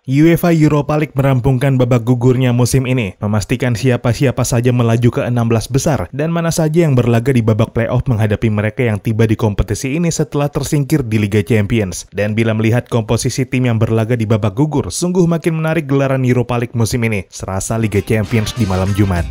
UEFA Europa League merampungkan babak gugurnya musim ini, memastikan siapa-siapa saja melaju ke 16 besar dan mana saja yang berlaga di babak playoff menghadapi mereka yang tiba di kompetisi ini setelah tersingkir di Liga Champions. Dan bila melihat komposisi tim yang berlaga di babak gugur, sungguh makin menarik gelaran Europa League musim ini, serasa Liga Champions di malam Jumat.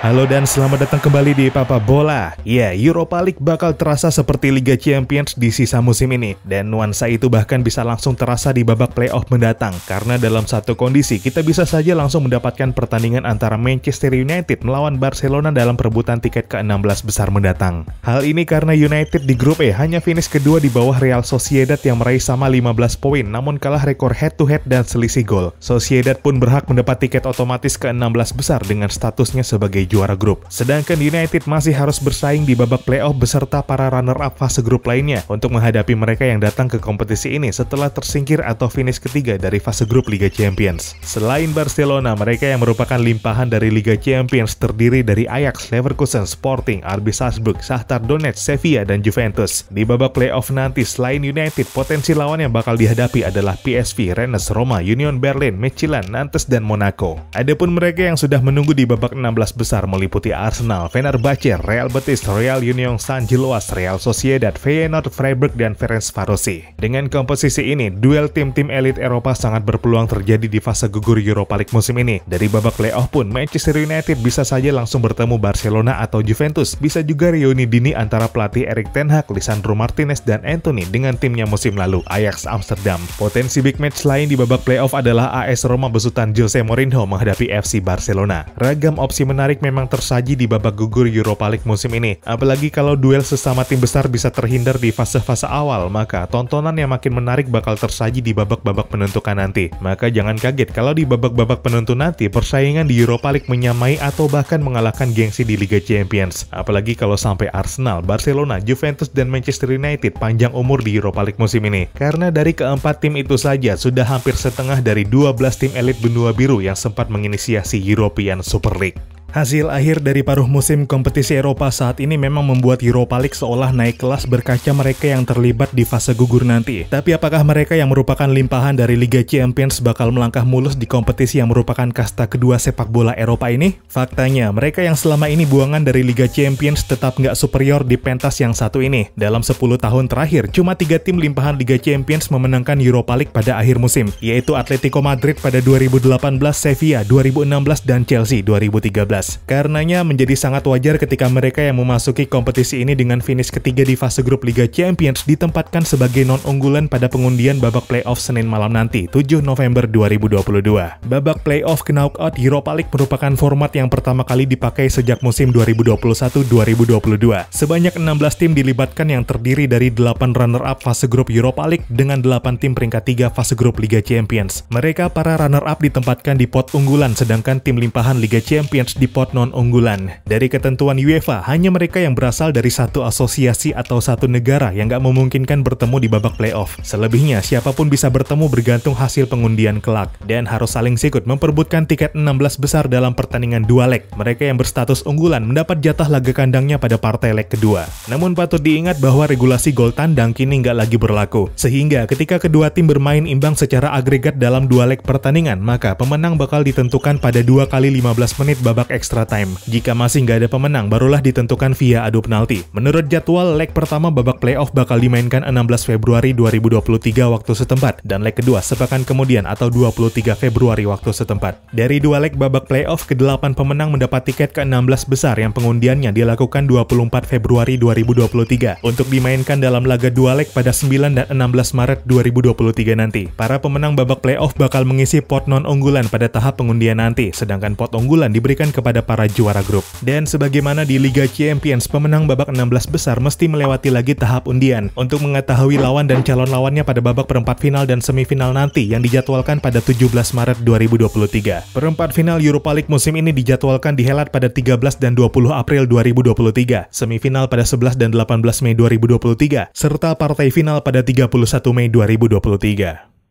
Halo dan selamat datang kembali di Papa Bola. Ya, Europa League bakal terasa seperti Liga Champions di sisa musim ini. Dan nuansa itu bahkan bisa langsung terasa di babak playoff mendatang. Karena dalam satu kondisi, kita bisa saja langsung mendapatkan pertandingan antara Manchester United melawan Barcelona dalam perebutan tiket ke-16 besar mendatang. Hal ini karena United di grup E hanya finish kedua di bawah Real Sociedad yang meraih sama 15 poin, namun kalah rekor head-to-head dan selisih gol. Sociedad pun berhak mendapat tiket otomatis ke-16 besar dengan statusnya sebagai juara grup. Sedangkan United masih harus bersaing di babak playoff beserta para runner-up fase grup lainnya untuk menghadapi mereka yang datang ke kompetisi ini setelah tersingkir atau finish ketiga dari fase grup Liga Champions. Selain Barcelona, mereka yang merupakan limpahan dari Liga Champions terdiri dari Ajax, Leverkusen, Sporting, RB Salzburg, Shakhtar Donetsk, Sevilla, dan Juventus. Di babak playoff nanti, selain United, potensi lawan yang bakal dihadapi adalah PSV, Rennes, Roma, Union Berlin, Midtjylland, Nantes, dan Monaco. Adapun mereka yang sudah menunggu di babak 16 besar meliputi Arsenal, Fenerbahce, Real Betis, Real Union San Giloas, Real Sociedad, Feyenoord, Freiburg, dan Ferencvarosi. Dengan komposisi ini, duel tim-tim elit Eropa sangat berpeluang terjadi di fase gugur Europa League musim ini. Dari babak playoff pun, Manchester United bisa saja langsung bertemu Barcelona atau Juventus. Bisa juga reuni dini antara pelatih Erik ten Hag, Lisandro Martinez, dan Anthony dengan timnya musim lalu, Ajax Amsterdam. Potensi big match lain di babak playoff adalah AS Roma besutan Jose Mourinho menghadapi FC Barcelona. Ragam opsi menarik memang tersaji di babak gugur Europa League musim ini. Apalagi kalau duel sesama tim besar bisa terhindar di fase-fase awal, maka tontonan yang makin menarik bakal tersaji di babak-babak penentukan nanti. Maka jangan kaget kalau di babak-babak penentu nanti persaingan di Europa League menyamai atau bahkan mengalahkan gengsi di Liga Champions. Apalagi kalau sampai Arsenal, Barcelona, Juventus, dan Manchester United panjang umur di Europa League musim ini. Karena dari keempat tim itu saja sudah hampir setengah dari 12 tim elit benua biru yang sempat menginisiasi European Super League. Hasil akhir dari paruh musim kompetisi Eropa saat ini memang membuat Europa League seolah naik kelas berkaca mereka yang terlibat di fase gugur nanti. Tapi apakah mereka yang merupakan limpahan dari Liga Champions bakal melangkah mulus di kompetisi yang merupakan kasta kedua sepak bola Eropa ini? Faktanya, mereka yang selama ini buangan dari Liga Champions tetap nggak superior di pentas yang satu ini. Dalam 10 tahun terakhir, cuma 3 tim limpahan Liga Champions memenangkan Europa League pada akhir musim, yaitu Atletico Madrid pada 2018, Sevilla 2016, dan Chelsea 2013. Karenanya menjadi sangat wajar ketika mereka yang memasuki kompetisi ini dengan finish ketiga di fase grup Liga Champions ditempatkan sebagai non-unggulan pada pengundian babak playoff Senin malam nanti, 7 November 2022. Babak playoff knockout Europa League merupakan format yang pertama kali dipakai sejak musim 2021-2022. Sebanyak 16 tim dilibatkan yang terdiri dari 8 runner-up fase grup Europa League dengan 8 tim peringkat 3 fase grup Liga Champions. Mereka para runner-up ditempatkan di pot unggulan, sedangkan tim limpahan Liga Champions di pot non-unggulan. Dari ketentuan UEFA, hanya mereka yang berasal dari satu asosiasi atau satu negara yang nggak memungkinkan bertemu di babak playoff. Selebihnya, siapapun bisa bertemu bergantung hasil pengundian kelak, dan harus saling sikut memperebutkan tiket 16 besar dalam pertandingan dua leg. Mereka yang berstatus unggulan mendapat jatah laga kandangnya pada partai leg kedua. Namun patut diingat bahwa regulasi gol tandang kini nggak lagi berlaku, sehingga ketika kedua tim bermain imbang secara agregat dalam dua leg pertandingan, maka pemenang bakal ditentukan pada 2 kali 15 menit babak extra time. Jika masih nggak ada pemenang, barulah ditentukan via adu penalti. Menurut jadwal, leg pertama babak playoff bakal dimainkan 16 Februari 2023 waktu setempat, dan leg kedua sepekan kemudian atau 23 Februari waktu setempat. Dari dua leg babak playoff, ke-8 pemenang mendapat tiket ke-16 besar yang pengundiannya dilakukan 24 Februari 2023 untuk dimainkan dalam laga dua leg pada 9 dan 16 Maret 2023 nanti. Para pemenang babak playoff bakal mengisi pot non-unggulan pada tahap pengundian nanti, sedangkan pot unggulan diberikan kepada para juara grup. Dan sebagaimana di Liga Champions, pemenang babak 16 besar mesti melewati lagi tahap undian untuk mengetahui lawan dan calon lawannya pada babak perempat final dan semifinal nanti yang dijadwalkan pada 17 Maret 2023. Perempat final Europa League musim ini dijadwalkan dihelat pada 13 dan 20 April 2023, semifinal pada 11 dan 18 Mei 2023, serta partai final pada 31 Mei 2023.